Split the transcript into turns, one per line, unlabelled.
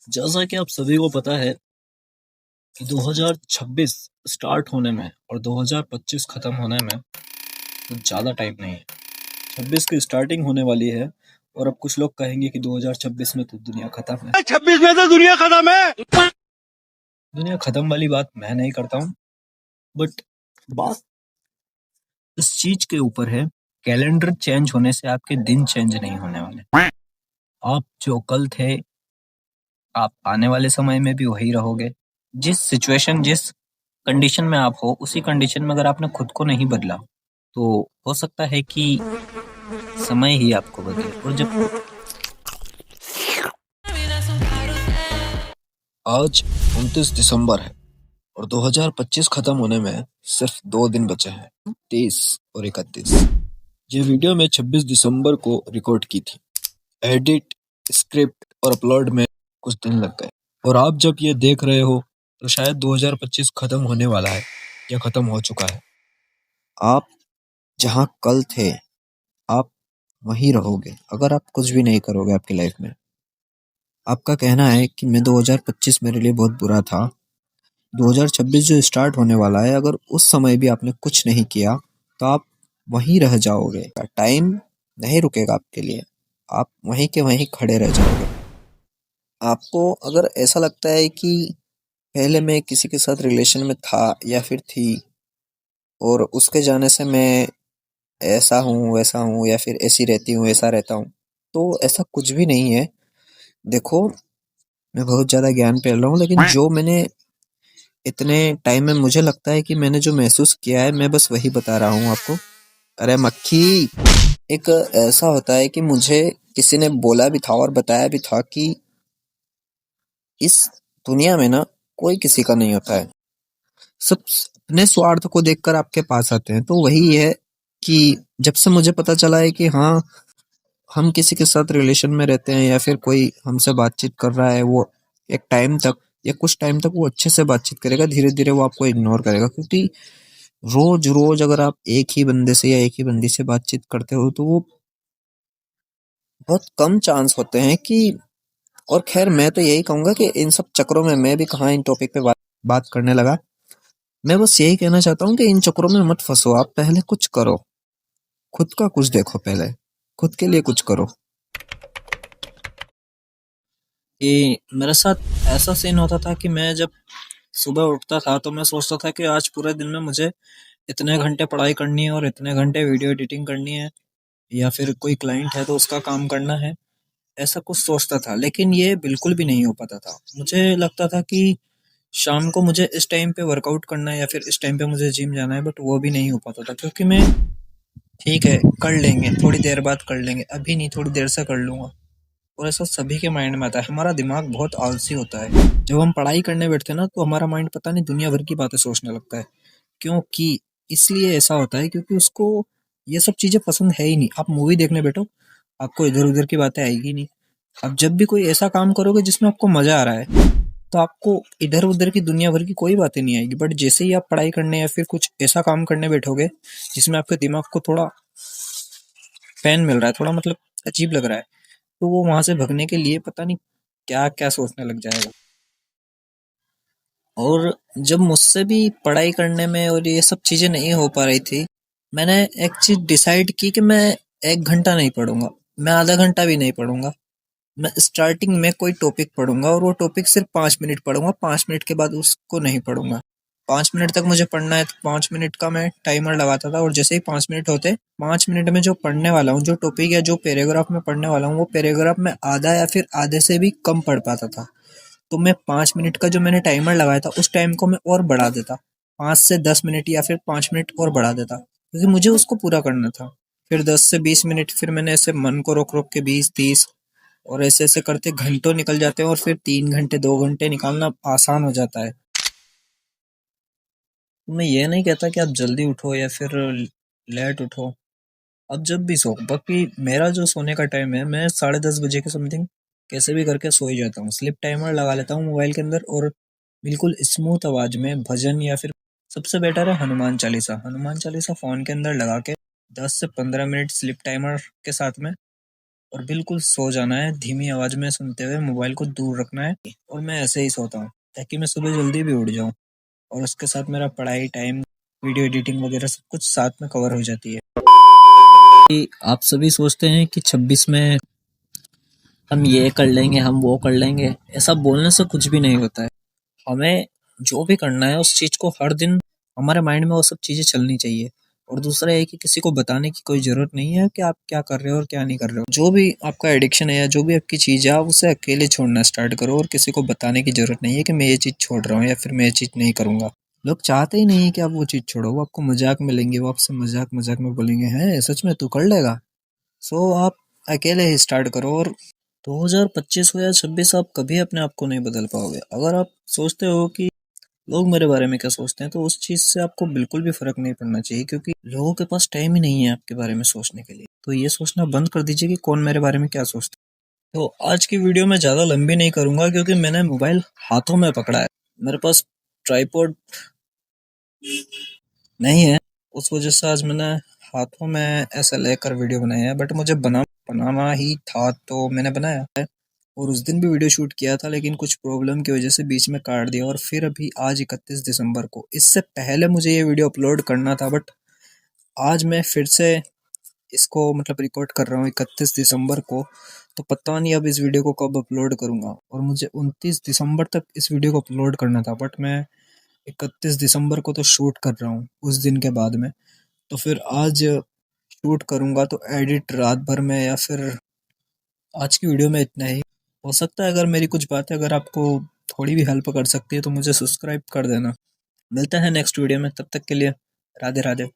जैसा कि आप सभी को पता है कि 2026 स्टार्ट होने में और 2025 खत्म होने में कुछ ज़्यादा टाइम नहीं है। 26 की स्टार्टिंग होने वाली है और अब कुछ लोग कहेंगे कि 2026 में तो दुनिया खत्म है।
26 में तो दुनिया खत्म है।
दुनिया खत्म वाली बात मैं नहीं करता हूँ, बट बात इस चीज के ऊपर है, कैलेंडर चेंज होने से आपके दिन चेंज नहीं होने वाले। आप जो कल थे, आप आने वाले समय में भी वही रहोगे। जिस सिचुएशन, जिस कंडीशन में आप हो, उसी कंडीशन में अगर आपने खुद को नहीं बदला तो हो सकता है कि समय ही आपको बदले। और जब आज 29 दिसंबर है और 2025 खत्म होने में सिर्फ 2 दिन बचे हैं, 30 और 31। ये वीडियो मैं 26 दिसंबर को रिकॉर्ड की थी। एडिट, स्क्रिप्ट और अपलोड में कुछ दिन लग गए, और आप जब ये देख रहे हो तो शायद 2025 खत्म होने वाला है या खत्म हो चुका है। आप जहाँ कल थे, आप वहीं रहोगे अगर आप कुछ भी नहीं करोगे आपकी लाइफ में। आपका कहना है कि मैं 2025 मेरे लिए बहुत बुरा था, 2026 जो स्टार्ट होने वाला है, अगर उस समय भी आपने कुछ नहीं किया तो आप वहीं रह जाओगे। टाइम नहीं रुकेगा आपके लिए, आप वहीं के वहीं खड़े रह जाओगे। आपको अगर ऐसा लगता है कि पहले मैं किसी के साथ रिलेशन में था या फिर थी और उसके जाने से मैं ऐसा हूँ वैसा हूँ या फिर ऐसी रहती हूँ ऐसा रहता हूँ, तो ऐसा कुछ भी नहीं है। देखो, मैं बहुत ज़्यादा ज्ञान फैल रहा हूँ, लेकिन जो मैंने इतने टाइम में मुझे लगता है कि मैंने जो महसूस किया है, मैं बस वही बता रहा हूँ आपको। अरे मक्खी, एक ऐसा होता है कि मुझे किसी ने बोला भी था और बताया भी था कि इस दुनिया में ना कोई किसी का नहीं होता है, सब अपने स्वार्थ को देखकर आपके पास आते हैं। तो वही है कि जब से मुझे पता चला है कि हाँ, हम किसी के साथ रिलेशन में रहते हैं या फिर कोई हमसे बातचीत कर रहा है, वो एक टाइम तक या कुछ टाइम तक वो अच्छे से बातचीत करेगा, धीरे धीरे वो आपको इग्नोर करेगा। क्योंकि रोज रोज अगर आप एक ही बंदे से या एक ही बंदी से बातचीत करते हो तो वो बहुत कम चांस होते हैं कि। और खैर, मैं तो यही कहूंगा कि इन सब चक्करों में मैं भी कहाँ इन टॉपिक पे बात करने लगा। मैं बस यही कहना चाहता हूँ कि इन चक्करों में मत फंसो, आप पहले कुछ करो, खुद का कुछ देखो, पहले खुद के लिए कुछ करो। कि मेरे साथ ऐसा सीन होता था कि मैं जब सुबह उठता था तो मैं सोचता था कि आज पूरे दिन में मुझे इतने घंटे पढ़ाई करनी है और इतने घंटे वीडियो एडिटिंग करनी है, या फिर कोई क्लाइंट है तो उसका काम करना है। ऐसा कुछ सोचता था, लेकिन ये बिल्कुल भी नहीं हो पाता था। मुझे लगता था कि शाम को मुझे इस टाइम पे वर्कआउट करना है या फिर इस टाइम पे मुझे जिम जाना है, बट वो भी नहीं हो पाता था। क्योंकि मैं, ठीक है कर लेंगे, थोड़ी देर बाद कर लेंगे, अभी नहीं, थोड़ी देर से कर लूंगा। और ऐसा सभी के माइंड में आता है। हमारा दिमाग बहुत आलसी होता है। जब हम पढ़ाई करने बैठते हैं ना तो हमारा माइंड पता नहीं दुनिया भर की बातें सोचने लगता है। क्योंकि इसलिए ऐसा होता है क्योंकि उसको ये सब चीजें पसंद है ही नहीं। आप मूवी देखने बैठो, आपको इधर उधर की बातें आएगी नहीं। अब जब भी कोई ऐसा काम करोगे जिसमें आपको मजा आ रहा है तो आपको इधर उधर की दुनिया भर की कोई बातें नहीं आएगी। बट जैसे ही आप पढ़ाई करने या फिर कुछ ऐसा काम करने बैठोगे जिसमें आपके दिमाग को थोड़ा पेन मिल रहा है, थोड़ा मतलब अजीब लग रहा है, तो वो वहां से भगने के लिए पता नहीं क्या क्या सोचने लग जाएगा। और जब मुझसे भी पढ़ाई करने में और ये सब चीजें नहीं हो पा रही थी, मैंने एक चीज डिसाइड की कि मैं 1 घंटा नहीं पढ़ूंगा, मैं आधा घंटा भी नहीं पढ़ूंगा। मैं स्टार्टिंग में कोई टॉपिक पढ़ूंगा और वो टॉपिक सिर्फ 5 मिनट पढ़ूंगा, 5 मिनट के बाद उसको नहीं पढ़ूंगा। 5 मिनट तक मुझे पढ़ना है तो 5 मिनट का मैं टाइमर लगाता था, और जैसे ही 5 मिनट होते, 5 मिनट में जो पढ़ने वाला हूँ, जो टॉपिक या जो पैराग्राफ में पढ़ने वाला हूँ, वो पैराग्राफ में आधा या फिर आधे से भी कम पढ़ पाता था। तो मैं 5 मिनट का जो मैंने टाइमर लगाया था उस टाइम को मैं और बढ़ा देता, 5 से 10 मिनट या फिर 5 मिनट और बढ़ा देता, क्योंकि मुझे उसको पूरा करना था। फिर 10 से 20 मिनट, फिर मैंने ऐसे मन को रोक रोक के 20, 30, और ऐसे ऐसे करते घंटों निकल जाते हैं, और फिर 3 घंटे 2 घंटे निकालना आसान हो जाता है। तो मैं ये नहीं कहता कि आप जल्दी उठो या फिर लेट उठो, अब जब भी सो। बाकी मेरा जो सोने का टाइम है, मैं 10:30 बजे के समथिंग कैसे भी करके सो ही जाता हूँ। स्लिप टाइमर लगा लेता हूँ मोबाइल के अंदर, और बिल्कुल स्मूथ आवाज में भजन, या फिर सबसे बेटर है हनुमान चालीसा। हनुमान चालीसा फोन के अंदर लगा के 10 से 15 मिनट स्लिप टाइमर के साथ में और बिल्कुल सो जाना है, धीमी आवाज में सुनते हुए मोबाइल को दूर रखना है। और मैं ऐसे ही सोता हूँ ताकि मैं सुबह जल्दी भी उठ जाऊँ और उसके साथ मेरा पढ़ाई टाइम, वीडियो एडिटिंग वगैरह सब कुछ साथ में कवर हो जाती है। कि आप सभी सोचते हैं कि 26 में हम ये कर लेंगे, हम वो कर लेंगे। ऐसा बोलने से कुछ भी नहीं होता है। हमें जो भी करना है उस चीज को हर दिन हमारे माइंड में वो सब चीजें चलनी चाहिए। और दूसरा है कि किसी को बताने की कोई जरूरत नहीं है कि आप क्या कर रहे हो और क्या नहीं कर रहे हो। जो भी आपका एडिक्शन है या जो भी आपकी चीज है, आप उसे अकेले छोड़ना स्टार्ट करो और किसी को बताने की जरूरत नहीं है कि मैं ये चीज छोड़ रहा हूँ या फिर मैं ये चीज नहीं करूंगा। लोग चाहते ही नहीं है कि आप वो चीज छोड़ो, वो आपको मजाक में लेंगे, वो आपसे मजाक मजाक में बोलेंगे, हैं सच में तू कर लेगा। सो आप अकेले ही स्टार्ट करो। और 2025 हो या 26, आप कभी अपने आप को नहीं बदल पाओगे। अगर आप सोचते हो कि लोग मेरे बारे में क्या सोचते हैं, तो उस चीज से आपको बिल्कुल भी फर्क नहीं पड़ना चाहिए, क्योंकि लोगों के पास टाइम ही नहीं है आपके बारे में सोचने के लिए। तो ये सोचना बंद कर दीजिए कि कौन मेरे बारे में क्या सोचता है। तो आज की वीडियो में ज्यादा लंबी नहीं करूंगा क्योंकि मैंने मोबाइल हाथों में पकड़ा है, मेरे पास ट्राइपॉड नहीं है। उस वजह से आज मैंने हाथों में ऐसा लेकर वीडियो बनाया है, बट मुझे बनाना ही था तो मैंने बनाया है। और उस दिन भी वीडियो शूट किया था, लेकिन कुछ प्रॉब्लम की वजह से बीच में काट दिया। और फिर अभी आज 31 दिसंबर को, इससे पहले मुझे ये वीडियो अपलोड करना था, बट आज मैं फिर से इसको मतलब रिकॉर्ड कर रहा हूँ 31 दिसंबर को। तो पता नहीं अब इस वीडियो को कब अपलोड करूंगा। और मुझे 29 दिसंबर तक इस वीडियो को अपलोड करना था, बट मैं 31 दिसंबर को तो शूट कर रहा हूँ उस दिन के बाद में। तो फिर आज शूट करूंगा तो एडिट रात भर में, या फिर आज की वीडियो में इतना ही। हो सकता है अगर मेरी कुछ बातें अगर आपको थोड़ी भी हेल्प कर सकती है तो मुझे सब्सक्राइब कर देना। मिलते हैं नेक्स्ट वीडियो में, तब तक के लिए राधे राधे।